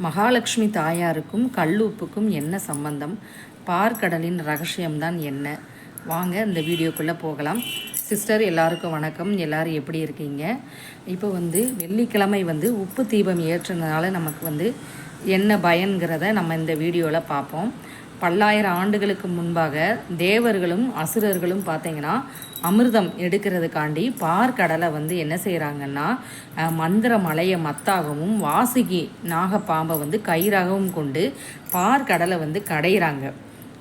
மகாலட்சுமி தாயாருக்கும் கல்லுப்புக்கும் என்ன சம்பந்தம்? பார்க்கடலின் ரகசியம்தான் என்ன? வாங்க இந்த வீடியோக்குள்ளே போகலாம். சிஸ்டர் எல்லாருக்கும் வணக்கம். எல்லோரும் எப்படி இருக்கீங்க? இப்போ வெள்ளிக்கிழமை உப்பு தீபம் ஏற்றுனதுனால நமக்கு என்ன பயன்கிறத நம்ம இந்த வீடியோவில் பார்ப்போம். பல்லாயிரம் ஆண்டுகளுக்கு முன்பாக தேவர்களும் அசுரர்களும் பார்த்திங்கன்னா அமிர்தம் எடுக்கிறதுக்காண்டி பார்க்கடலை என்ன செய்கிறாங்கன்னா மந்திர மலையை மத்தாகவும் வாசுகி நாகப்பாம்பை கயிறாகவும் கொண்டு பார்க்கடலை கடையிறாங்க.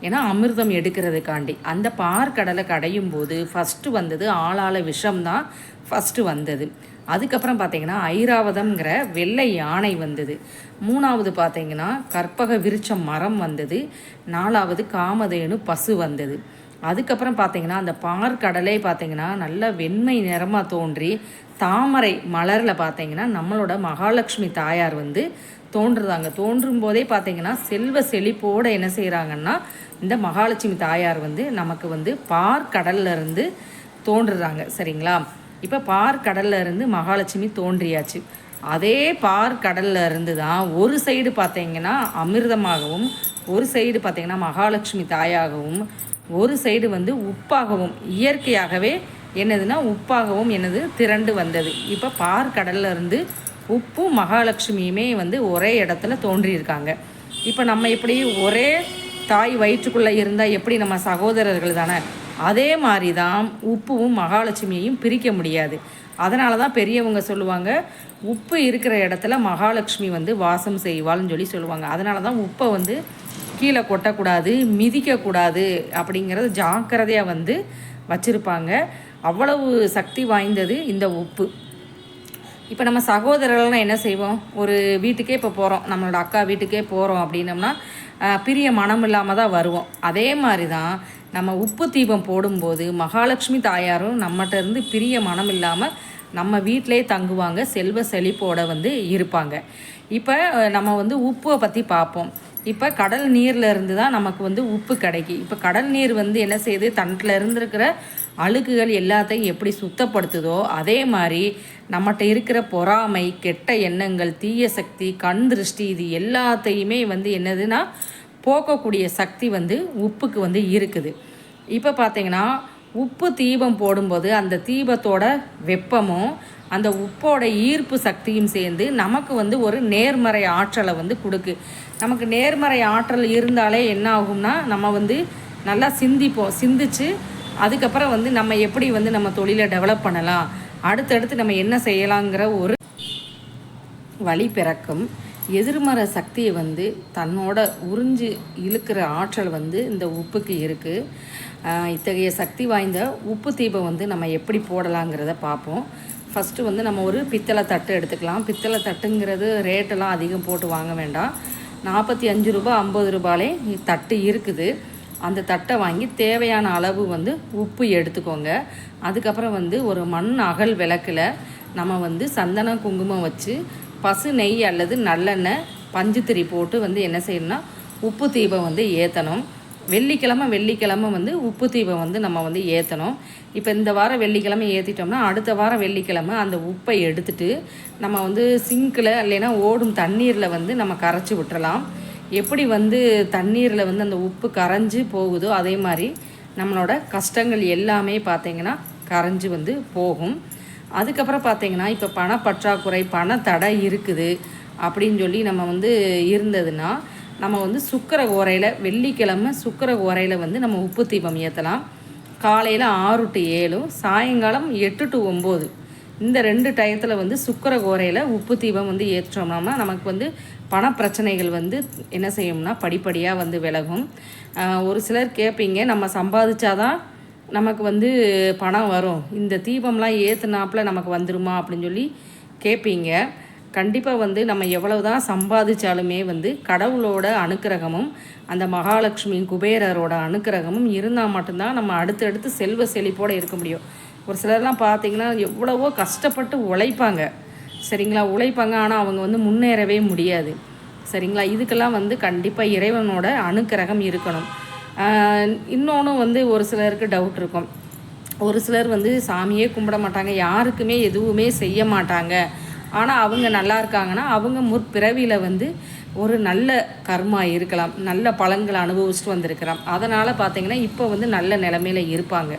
ஏன்னா அமிர்தம் எடுக்கிறதுக்காண்டி அந்த பார்க்கடலை கடையும் போது ஃபஸ்ட்டு வந்தது ஆளாள விஷம்தான் ஃபஸ்ட்டு வந்தது. அதுக்கப்புறம் பார்த்திங்கன்னா ஐராவதம்ங்கிற வெள்ளை யானை வந்தது. மூணாவது பார்த்திங்கன்னா கற்பக விருட்சம் மரம் வந்தது. நாலாவது காமதேனு பசு வந்தது. அதுக்கப்புறம் பார்த்திங்கன்னா அந்த பார்க்கடலே பார்த்திங்கன்னா நல்ல வெண்மை நிறமாக தோன்றி தாமரை மலரில் பார்த்திங்கன்னா நம்மளோட மகாலட்சுமி தாயார் தோன்றுறாங்க. தோன்றும் போதே பார்த்திங்கன்னா செல்வ செழிப்போடு என்ன செய்கிறாங்கன்னா இந்த மகாலட்சுமி தாயார் நமக்கு பார்க்கடல்லேருந்து தோன்றுறாங்க. சரிங்களா? இப்போ பார்க்கடல்ல இருந்து மகாலட்சுமி தோன்றியாச்சு. அதே பார்க்கடல்ல இருந்து தான் ஒரு சைடு பார்த்திங்கன்னா அமிர்தமாகவும், ஒரு சைடு பார்த்திங்கன்னா மகாலட்சுமி தாயாகவும், ஒரு சைடு உப்பாகவும் இயற்கையாகவே என்னதுன்னா உப்பாகவும் திரண்டு வந்தது. இப்போ பார்க்கடல்ல இருந்து உப்பும் மகாலட்சுமியுமே ஒரே இடத்துல தோன்றியிருக்காங்க. இப்போ நம்ம எப்படி ஒரே தாய் வயிற்றுக்குள்ளே இருந்தால் எப்படி நம்ம சகோதரர்கள் தானே, அதே மாதிரி தான் உப்புவும் மகாலட்சுமியையும் பிரிக்க முடியாது. அதனால தான் பெரியவங்க சொல்லுவாங்க உப்பு இருக்கிற இடத்துல மகாலட்சுமி வாசம் செய்வாள்னு சொல்லுவாங்க. அதனால தான் உப்பை கீழே கொட்டக்கூடாது, மிதிக்கக்கூடாது அப்படிங்கிறது ஜாக்கிரதையாக வச்சுருப்பாங்க. அவ்வளவு சக்தி வாய்ந்தது இந்த உப்பு. இப்போ நம்ம சகோதரர்கள்லாம் என்ன செய்வோம், ஒரு வீட்டுக்கே இப்போ போகிறோம், நம்மளோட அக்கா வீட்டுக்கே போகிறோம் அப்படின்னம்னா பிரிய மனம் இல்லாமல் தான் வருவோம். அதே மாதிரி தான் நம்ம உப்பு தீபம் போடும்போது மகாலட்சுமி தாயாரும் நம்மகிட்ட இருந்து பிரிய மனம் இல்லாமல் நம்ம வீட்டிலே தங்குவாங்க, செல்வ செழிப்போடு இருப்பாங்க. இப்போ நம்ம உப்பை பற்றி பார்ப்போம். இப்போ கடல் நீரில் இருந்து தான் நமக்கு உப்பு கிடைக்கி. இப்போ கடல் நீர் என்ன செய்யுது, தன்னில் இருந்திருக்கிற அழுக்குகள் எல்லாத்தையும் எப்படி சுத்தப்படுத்துதோ அதே மாதிரி நம்மகிட்ட இருக்கிற பொறாமை, கெட்ட எண்ணங்கள், தீய சக்தி, கண் திருஷ்டி, இது எல்லாத்தையுமே என்னதுன்னா போக்கக்கூடிய சக்தி உப்புக்கு இருக்குது. இப்போ பார்த்திங்கன்னா உப்பு தீபம் போடும்போது அந்த தீபத்தோட வெப்பமும் அந்த உப்போட ஈர்ப்பு சக்தியும் சேர்ந்து நமக்கு ஒரு நேர்மறை ஆற்றலை கொடுக்கு. நமக்கு நேர்மறை ஆற்றல் இருந்தாலே என்ன ஆகும்னா நம்ம நல்லா சிந்திச்சு அதுக்கப்புறம் நம்ம எப்படி நம்ம தொழிலை டெவலப் பண்ணலாம், அடுத்தடுத்து நம்ம என்ன செய்யலாங்கிற ஒரு வழி பிறக்கும். எதிர்மறை சக்தியை தன்னோட உறிஞ்சு இழுக்கிற ஆற்றல் இந்த உப்புக்கு இருக்குது. இத்தகைய சக்தி வாய்ந்த உப்பு தீபம் நம்ம எப்படி போடலாங்கிறத பார்ப்போம். ஃபஸ்ட்டு நம்ம ஒரு பித்தளை தட்டு எடுத்துக்கலாம். பித்தளை தட்டுங்கிறது ரேட்டெல்லாம் அதிகம் போட்டு வாங்க வேண்டாம். 45 ரூபா 50 ரூபாலே தட்டு இருக்குது. அந்த தட்டை வாங்கி தேவையான அளவு உப்பு எடுத்துக்கோங்க. அதுக்கப்புறம் ஒரு மண் அகல் விளக்கில் நம்ம சந்தன குங்குமம் வச்சு பசு நெய் அல்லது நல்லெண்ணெய் பஞ்சுத்திரி போட்டு என்ன செய்யணும்னா உப்பு தீபம் ஏற்றணும். வெள்ளிக்கிழமை உப்பு தீபம் நம்ம ஏற்றணும். இப்போ இந்த வாரம் வெள்ளிக்கிழமை ஏற்றிட்டோம்னா அடுத்த வாரம் வெள்ளிக்கிழமை அந்த உப்பை எடுத்துட்டு நம்ம சிங்கில் இல்லைன்னா ஓடும் தண்ணீரில் நம்ம கரைச்சி விட்டுறலாம். எப்படி தண்ணீரில் அந்த உப்பு கரைஞ்சி போகுதோ அதே மாதிரி நம்மளோட கஷ்டங்கள் எல்லாமே பார்த்திங்கன்னா கரைஞ்சி போகும். அதுக்கப்புறம் பார்த்திங்கன்னா இப்போ பணப்பற்றாக்குறை, பண தடை இருக்குது அப்படின்னு சொல்லி நம்ம இருந்ததுன்னா நம்ம சுக்கிர ஓரையில் வெள்ளிக்கிழமை சுக்கிர ஓரையில் நம்ம உப்பு தீபம் ஏற்றலாம். காலையில் 6 to 7, சாயங்காலம் 8 to 9 இந்த 2 டயத்தில் சுக்கிர ஓரையில் உப்பு தீபம் ஏற்றோம்னா நமக்கு பணப்பிரச்சனைகள் என்ன செய்யும்னா படிப்படியாக விலகும். ஒரு சிலர் கேட்பீங்க, நம்ம சம்பாதிச்சாதான் நமக்கு பணம் வரும், இந்த தீபம்லாம் ஏற்றுனாப்பில் நமக்கு வந்துருமா அப்படின்னு சொல்லி கேட்பீங்க. கண்டிப்பாக நம்ம எவ்வளவு தான் சம்பாதிச்சாலுமே கடவுளோட அனுக்கிரகமும் அந்த மகாலட்சுமி குபேரரோட அனுக்கிரகமும் இருந்தால் மட்டும்தான் நம்ம அடுத்தடுத்து செல்வ செழிப்போடு இருக்க முடியும். ஒரு சிலர்லாம் பார்த்திங்கன்னா எவ்வளவோ கஷ்டப்பட்டு உழைப்பாங்க. சரிங்களா? உழைப்பாங்க, ஆனால் அவங்க முன்னேறவே முடியாது. சரிங்களா? இதுக்கெல்லாம் கண்டிப்பாக இறைவனோட அனுக்கிரகம் இருக்கணும். இன்னொன்று ஒரு சிலருக்கு டவுட் இருக்கும். ஒரு சிலர் சாமியே கும்பிட மாட்டாங்க, யாருக்குமே எதுவுமே செய்ய மாட்டாங்க, ஆனால் அவங்க நல்லா இருக்காங்கன்னா அவங்க முற்பிறவியில் ஒரு நல்ல கர்மா இருக்கலாம், நல்ல பலன்களை அனுபவிச்சுட்டு வந்திருக்கலாம். அதனால் பார்த்திங்கன்னா இப்போ வந்து நல்ல நிலமையில் இருப்பாங்க.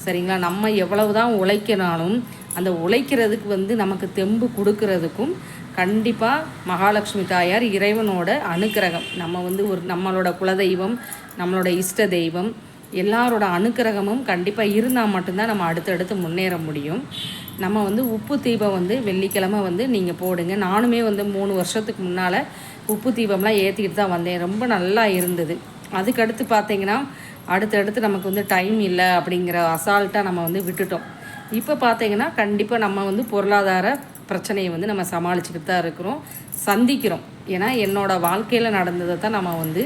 சரிங்களா? நம்ம எவ்வளவு தான் உழைக்கினாலும் அந்த உழைக்கிறதுக்கு வந்து நமக்கு தெம்பு கொடுக்கறதுக்கும் கண்டிப்பாக மகாலட்சுமி தாயார் இறைவனோட அனுக்கிரகம், நம்ம வந்து நம்மளோட குலதெய்வம், நம்மளோட இஷ்ட தெய்வம் எல்லாரோட அனுக்கிரகமும் கண்டிப்பாக இருந்தால் மட்டும்தான் நம்ம அடுத்தடுத்து முன்னேற முடியும். நம்ம வந்து உப்பு தீபம் வந்து வெள்ளிக்கிழமை வந்து நீங்கள் போடுங்க. நானுமே வந்து 3 வருஷத்துக்கு முன்னால் உப்பு தீபம்லாம் ஏற்றிக்கிட்டு தான் வந்தேன். ரொம்ப நல்லா இருந்தது. அதுக்கடுத்து பார்த்திங்கன்னா அடுத்தடுத்து நமக்கு வந்து டைம் இல்லை அப்படிங்கிற அசால்ட்டாக நம்ம வந்து விட்டுட்டோம். இப்போ பார்த்திங்கன்னா கண்டிப்பாக நம்ம வந்து பொருளாதார பிரச்சனையை வந்து நம்ம சமாளிச்சுக்கிட்டு தான் இருக்கிறோம், சந்திக்கிறோம். ஏன்னா என்னோடய வாழ்க்கையில் நடந்ததை தான் நம்ம வந்து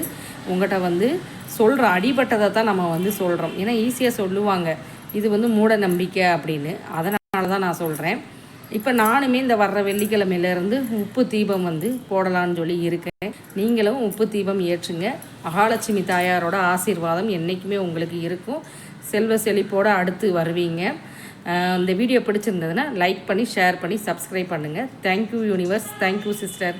உங்கள்கிட்ட வந்து சொல்கிறோம், அடிபட்டதை தான் நம்ம வந்து சொல்கிறோம். ஏன்னா ஈஸியாக சொல்லுவாங்க இது வந்து மூட நம்பிக்கை அப்படின்னு, அதனால தான் நான் சொல்கிறேன். இப்போ நானுமே இந்த வர்ற வெள்ளிக்கிழமையிலேருந்து உப்பு தீபம் வந்து போடலான்னு சொல்லி இருக்கேன். நீங்களும் உப்பு தீபம் ஏற்றுங்க. மகாலட்சுமி தாயாரோட ஆசீர்வாதம் என்றைக்குமே உங்களுக்கு இருக்கும். செல்வ செழிப்போடு அடுத்து வருவீங்க. இந்த வீடியோ பிடிச்சிருந்ததுன்னா லைக் பண்ணி, ஷேர் பண்ணி, சப்ஸ்கிரைப் பண்ணுங்கள். Thank you universe, thank you sister.